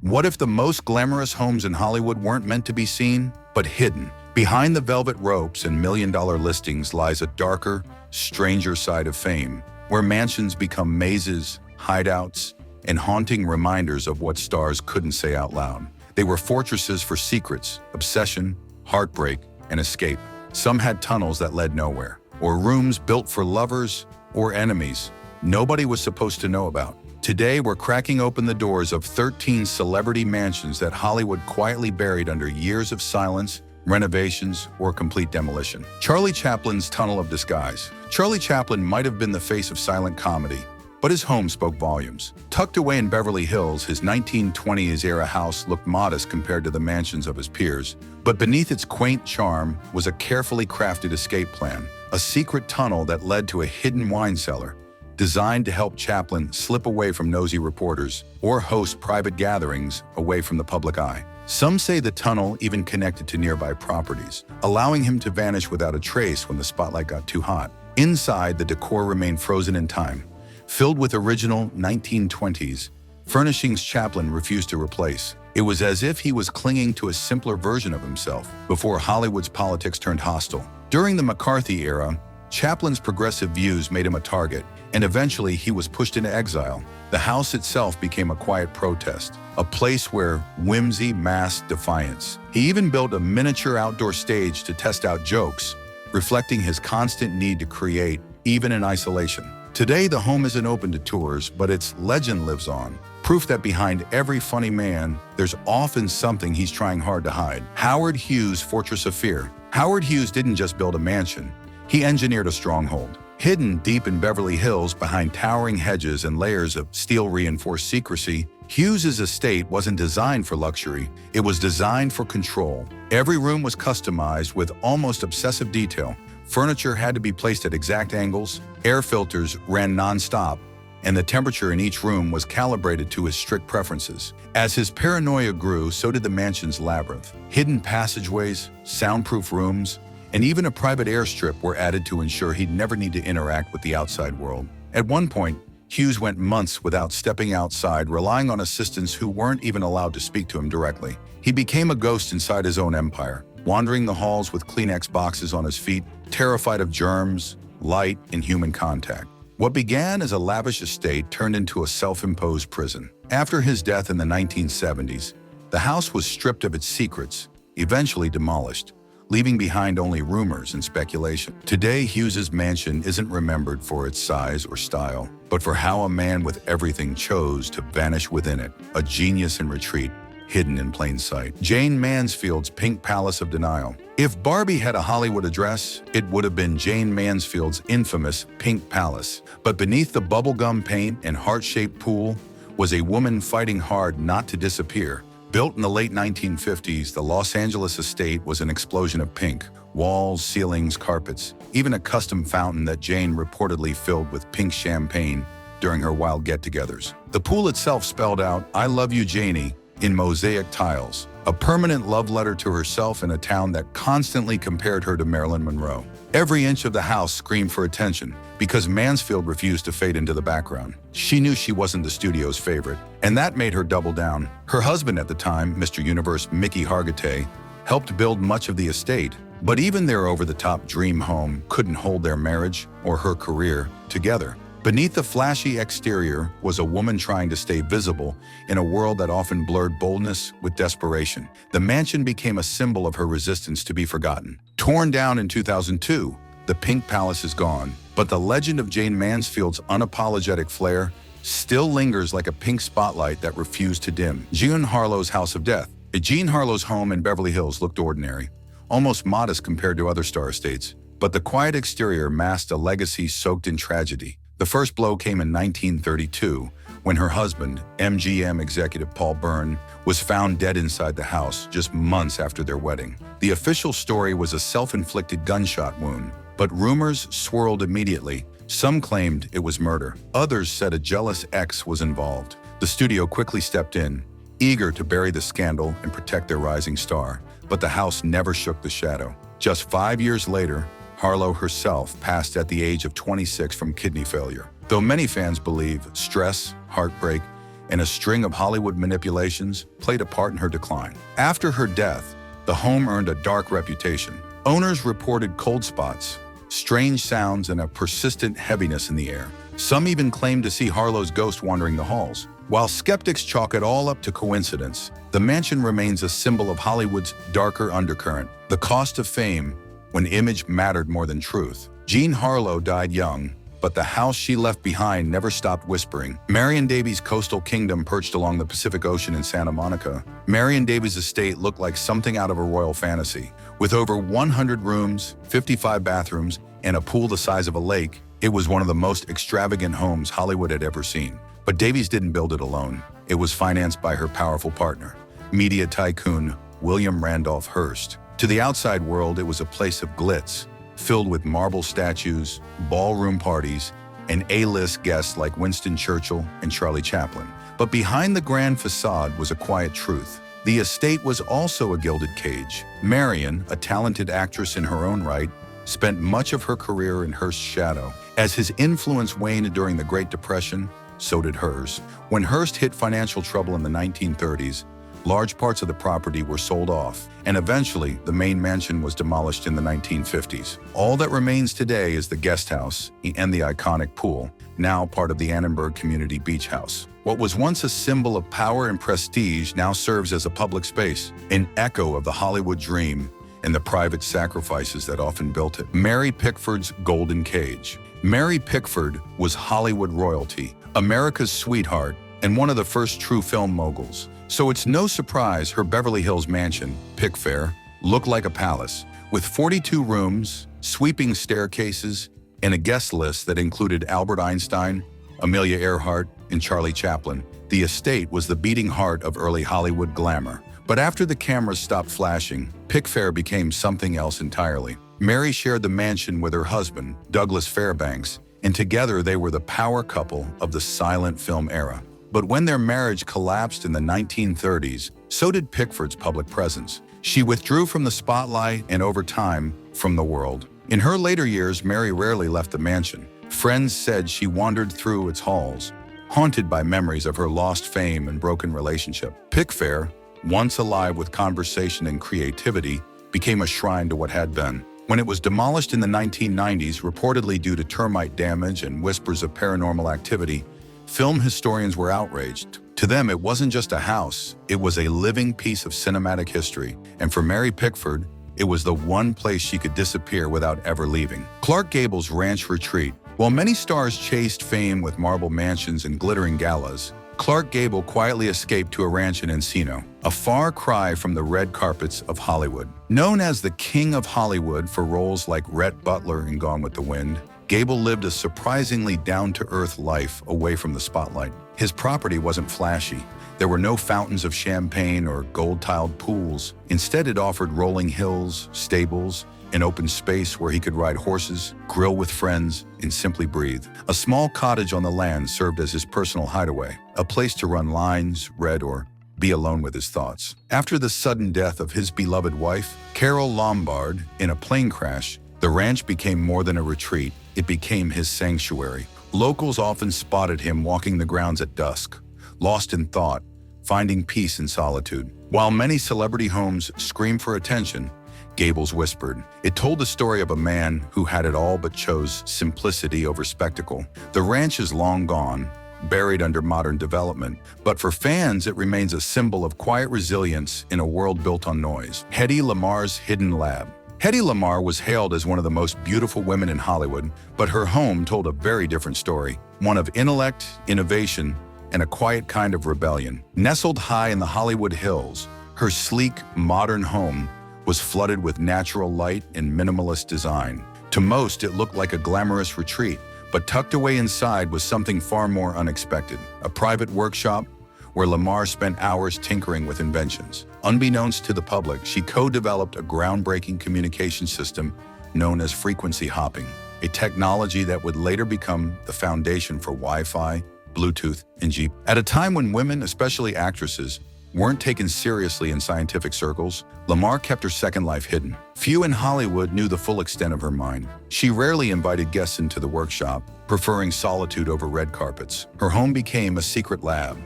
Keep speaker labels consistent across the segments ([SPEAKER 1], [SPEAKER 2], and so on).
[SPEAKER 1] What if the most glamorous homes in Hollywood weren't meant to be seen, but hidden? Behind the velvet ropes and million-dollar listings lies a darker, stranger side of fame, where mansions become mazes, hideouts, and haunting reminders of what stars couldn't say out loud. They were fortresses for secrets, obsession, heartbreak, and escape. Some had tunnels that led nowhere, or rooms built for lovers or enemies nobody was supposed to know about. Today, we're cracking open the doors of 13 celebrity mansions that Hollywood quietly buried under years of silence, renovations, or complete demolition. Charlie Chaplin's Tunnel of Disguise. Charlie Chaplin might have been the face of silent comedy, but his home spoke volumes. Tucked away in Beverly Hills, his 1920s-era house looked modest compared to the mansions of his peers. But beneath its quaint charm was a carefully crafted escape plan, a secret tunnel that led to a hidden wine cellar, designed to help Chaplin slip away from nosy reporters or host private gatherings away from the public eye. Some say the tunnel even connected to nearby properties, allowing him to vanish without a trace when the spotlight got too hot. Inside, the decor remained frozen in time, filled with original 1920s furnishings Chaplin refused to replace. It was as if he was clinging to a simpler version of himself before Hollywood's politics turned hostile. During the McCarthy era, Chaplin's progressive views made him a target, and eventually he was pushed into exile. The house itself became a quiet protest, a place where whimsy masked defiance. He even built a miniature outdoor stage to test out jokes, reflecting his constant need to create, even in isolation. Today, the home isn't open to tours, but its legend lives on. Proof that behind every funny man, there's often something he's trying hard to hide. Howard Hughes' Fortress of Fear. Howard Hughes didn't just build a mansion, he engineered a stronghold. Hidden deep in Beverly Hills behind towering hedges and layers of steel-reinforced secrecy, Hughes's estate wasn't designed for luxury, it was designed for control. Every room was customized with almost obsessive detail. Furniture had to be placed at exact angles, air filters ran non-stop, and the temperature in each room was calibrated to his strict preferences. As his paranoia grew, so did the mansion's labyrinth. Hidden passageways, soundproof rooms, and even a private airstrip were added to ensure he'd never need to interact with the outside world. At one point, Hughes went months without stepping outside, relying on assistants who weren't even allowed to speak to him directly. He became a ghost inside his own empire, wandering the halls with Kleenex boxes on his feet, terrified of germs, light, and human contact. What began as a lavish estate turned into a self-imposed prison. After his death in the 1970s, the house was stripped of its secrets, eventually demolished, leaving behind only rumors and speculation. Today, Hughes's mansion isn't remembered for its size or style, but for how a man with everything chose to vanish within it, a genius in retreat, hidden in plain sight. Jane Mansfield's Pink Palace of Denial. If Barbie had a Hollywood address, it would have been Jane Mansfield's infamous Pink Palace. But beneath the bubblegum paint and heart-shaped pool was a woman fighting hard not to disappear. Built in the late 1950s, the Los Angeles estate was an explosion of pink. Walls, ceilings, carpets, even a custom fountain that Jane reportedly filled with pink champagne during her wild get-togethers. The pool itself spelled out, "I love you, Janie," in mosaic tiles, a permanent love letter to herself in a town that constantly compared her to Marilyn Monroe. Every inch of the house screamed for attention because Mansfield refused to fade into the background. She knew she wasn't the studio's favorite, and that made her double down. Her husband at the time, Mr. Universe Mickey Hargitay, helped build much of the estate, but even their over-the-top dream home couldn't hold their marriage or her career together. Beneath the flashy exterior was a woman trying to stay visible in a world that often blurred boldness with desperation. The mansion became a symbol of her resistance to be forgotten. Torn down in 2002, the Pink Palace is gone, but the legend of Jane Mansfield's unapologetic flair still lingers like a pink spotlight that refused to dim. Eene Harlo's House of Death. Eene Harlo's home in Beverly Hills looked ordinary, almost modest compared to other star estates, but the quiet exterior masked a legacy soaked in tragedy. The first blow came in 1932, when her husband, MGM executive Paul Byrne, was found dead inside the house just months after their wedding. The official story was a self-inflicted gunshot wound, but rumors swirled immediately. Some claimed it was murder. Others said a jealous ex was involved. The studio quickly stepped in, eager to bury the scandal and protect their rising star, but the house never shook the shadow. Just 5 years later, Harlo herself passed at the age of 26 from kidney failure. Though many fans believe stress, heartbreak, and a string of Hollywood manipulations played a part in her decline. After her death, the home earned a dark reputation. Owners reported cold spots, strange sounds, and a persistent heaviness in the air. Some even claimed to see Harlo's ghost wandering the halls. While skeptics chalk it all up to coincidence, the mansion remains a symbol of Hollywood's darker undercurrent, the cost of fame when image mattered more than truth. Eene Harlo died young, but the house she left behind never stopped whispering. Marion Davys' coastal kingdom perched along the Pacific Ocean in Santa Monica. Marion Davys' estate looked like something out of a royal fantasy. With over 100 rooms, 55 bathrooms, and a pool the size of a lake, it was one of the most extravagant homes Hollywood had ever seen. But Davys didn't build it alone. It was financed by her powerful partner, media tycoon William Randolph Hearst. To the outside world, it was a place of glitz, filled with marble statues, ballroom parties, and A-list guests like Winston Churchill and Charlie Chaplin. But behind the grand facade was a quiet truth. The estate was also a gilded cage. Marion, a talented actress in her own right, spent much of her career in Hearst's shadow. As his influence waned during the Great Depression, so did hers. When Hearst hit financial trouble in the 1930s, large parts of the property were sold off, and eventually the main mansion was demolished in the 1950s. All that remains today is the guest house and the iconic pool, now part of the Annenberg Community Beach House. What was once a symbol of power and prestige now serves as a public space, an echo of the Hollywood dream and the private sacrifices that often built it. Mary Pickford's Golden Cage. Mary Pickford was Hollywood royalty, America's sweetheart, and one of the first true film moguls. So it's no surprise her Beverly Hills mansion, Pickfair, looked like a palace, with 42 rooms, sweeping staircases, and a guest list that included Albert Einstein, Amelia Earhart, and Charlie Chaplin. The estate was the beating heart of early Hollywood glamour. But after the cameras stopped flashing, Pickfair became something else entirely. Mary shared the mansion with her husband, Douglas Fairbanks, and together they were the power couple of the silent film era. But when their marriage collapsed in the 1930s, so did Pickford's public presence. She withdrew from the spotlight and, over time, from the world. In her later years, Mary rarely left the mansion. Friends said she wandered through its halls, haunted by memories of her lost fame and broken relationship. Pickfair, once alive with conversation and creativity, became a shrine to what had been. When it was demolished in the 1990s, reportedly due to termite damage and whispers of paranormal activity, film historians were outraged. To them, it wasn't just a house, it was a living piece of cinematic history. And for Mary Pickford, it was the one place she could disappear without ever leaving. Clark Gable's ranch retreat. While many stars chased fame with marble mansions and glittering galas, Clark Gable quietly escaped to a ranch in Encino, a far cry from the red carpets of Hollywood. Known as the King of Hollywood for roles like Rhett Butler in Gone with the Wind, Gable lived a surprisingly down-to-earth life away from the spotlight. His property wasn't flashy. There were no fountains of champagne or gold-tiled pools. Instead, it offered rolling hills, stables, an open space where he could ride horses, grill with friends, and simply breathe. A small cottage on the land served as his personal hideaway, a place to run lines, read, or be alone with his thoughts. After the sudden death of his beloved wife, Carol Lombard, in a plane crash, the ranch became more than a retreat. It became his sanctuary. Locals often spotted him walking the grounds at dusk, lost in thought, finding peace in solitude. While many celebrity homes screamed for attention, Gables whispered. It told the story of a man who had it all but chose simplicity over spectacle. The ranch is long gone, buried under modern development, but for fans it remains a symbol of quiet resilience in a world built on noise. Heidi Lamar's hidden lab. Heidi Lamar was hailed as one of the most beautiful women in Hollywood, but her home told a very different story, one of intellect, innovation, and a quiet kind of rebellion. Nestled high in the Hollywood Hills, her sleek, modern home was flooded with natural light and minimalist design. To most, it looked like a glamorous retreat, but tucked away inside was something far more unexpected, a private workshop where Lamar spent hours tinkering with inventions. Unbeknownst to the public, she co-developed a groundbreaking communication system known as frequency hopping, a technology that would later become the foundation for Wi-Fi, Bluetooth, and GPS. At a time when women, especially actresses, weren't taken seriously in scientific circles, Lamar kept her second life hidden. Few in Hollywood knew the full extent of her mind. She rarely invited guests into the workshop, preferring solitude over red carpets. Her home became a secret lab,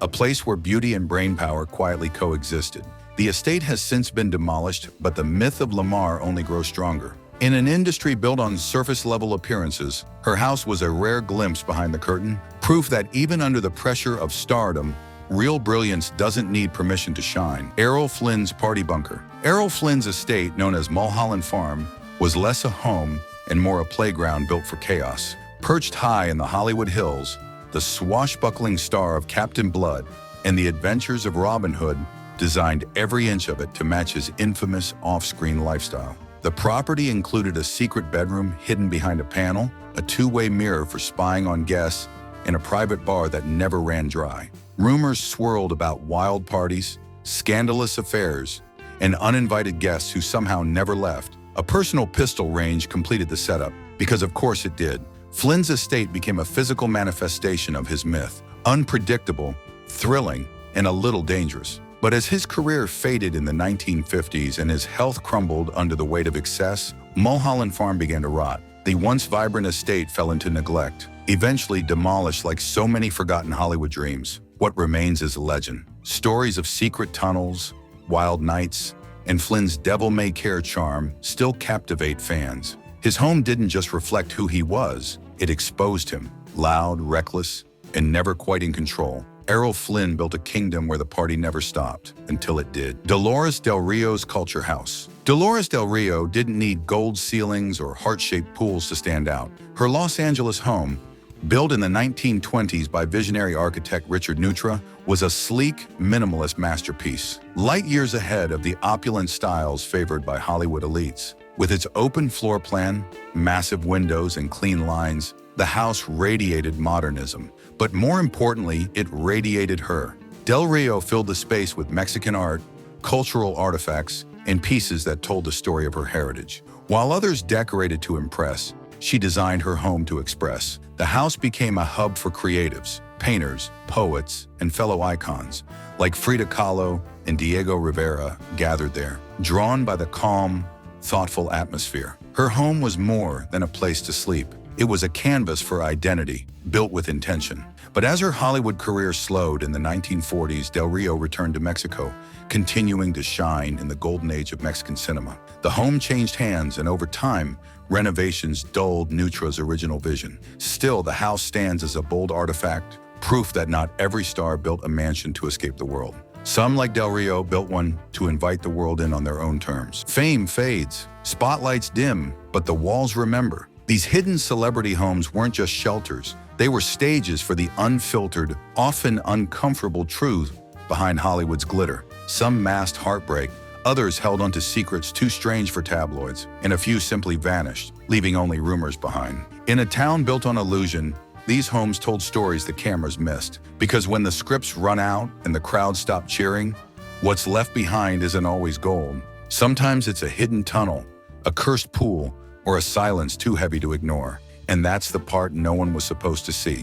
[SPEAKER 1] a place where beauty and brainpower quietly coexisted. The estate has since been demolished, but the myth of Lamars only grows stronger. In an industry built on surface-level appearances, her house was a rare glimpse behind the curtain, proof that even under the pressure of stardom, real brilliance doesn't need permission to shine. Errol Flynns' party bunker. Errol Flynns' estate, known as Mulholland Farm, was less a home and more a playground built for chaos. Perched high in the Hollywood Hills, the swashbuckling star of Captain Blood and the adventures of Robin Hood designed every inch of it to match his infamous off-screen lifestyle. The property included a secret bedroom hidden behind a panel, a two-way mirror for spying on guests, and a private bar that never ran dry. Rumors swirled about wild parties, scandalous affairs, and uninvited guests who somehow never left. A personal pistol range completed the setup, because of course it did. Flynns' estate became a physical manifestation of his myth, unpredictable, thrilling, and a little dangerous. But as his career faded in the 1950s and his health crumbled under the weight of excess, Mulholland Farm began to rot. The once vibrant estate fell into neglect, eventually demolished like so many forgotten Hollywood dreams. What remains is a legend. Stories of secret tunnels, wild nights, and Flynns' devil-may-care charm still captivate fans. His home didn't just reflect who he was, it exposed him. Loud, reckless, and never quite in control. Errol Flynn built a kingdom where the party never stopped, until it did. Dolores Del Rio's Culture House. Dolores Del Rio didn't need gold ceilings or heart-shaped pools to stand out. Her Los Angeles home, built in the 1920s by visionary architect Richard Neutra, was a sleek, minimalist masterpiece, light years ahead of the opulent styles favored by Hollywood elites. With its open floor plan, massive windows, and clean lines, the house radiated modernism. But more importantly, it radiated her. Del Rio filled the space with Mexican art, cultural artifacts, and pieces that told the story of her heritage. While others decorated to impress, she designed her home to express. The house became a hub for creatives, painters, poets, and fellow icons, like Frida Kahlo and Diego Rivera gathered there, drawn by the calm, thoughtful atmosphere. Her home was more than a place to sleep. It was a canvas for identity, built with intention. But as her Hollywood career slowed in the 1940s, Del Rio returned to Mexico, continuing to shine in the golden age of Mexican cinema. The home changed hands, and over time, renovations dulled Neutra's original vision. Still, the house stands as a bold artifact, proof that not every star built a mansion to escape the world. Some, like Del Rio, built one to invite the world in on their own terms. Fame fades, spotlights dim, but the walls remember. These hidden celebrity homes weren't just shelters. They were stages for the unfiltered, often uncomfortable truth behind Hollywood's glitter. Some masked heartbreak, others held onto secrets too strange for tabloids, and a few simply vanished, leaving only rumors behind. In a town built on illusion, these homes told stories the cameras missed. Because when the scripts run out and the crowd stop cheering, what's left behind isn't always gold. Sometimes it's a hidden tunnel, a cursed pool, or a silence too heavy to ignore. And that's the part no one was supposed to see.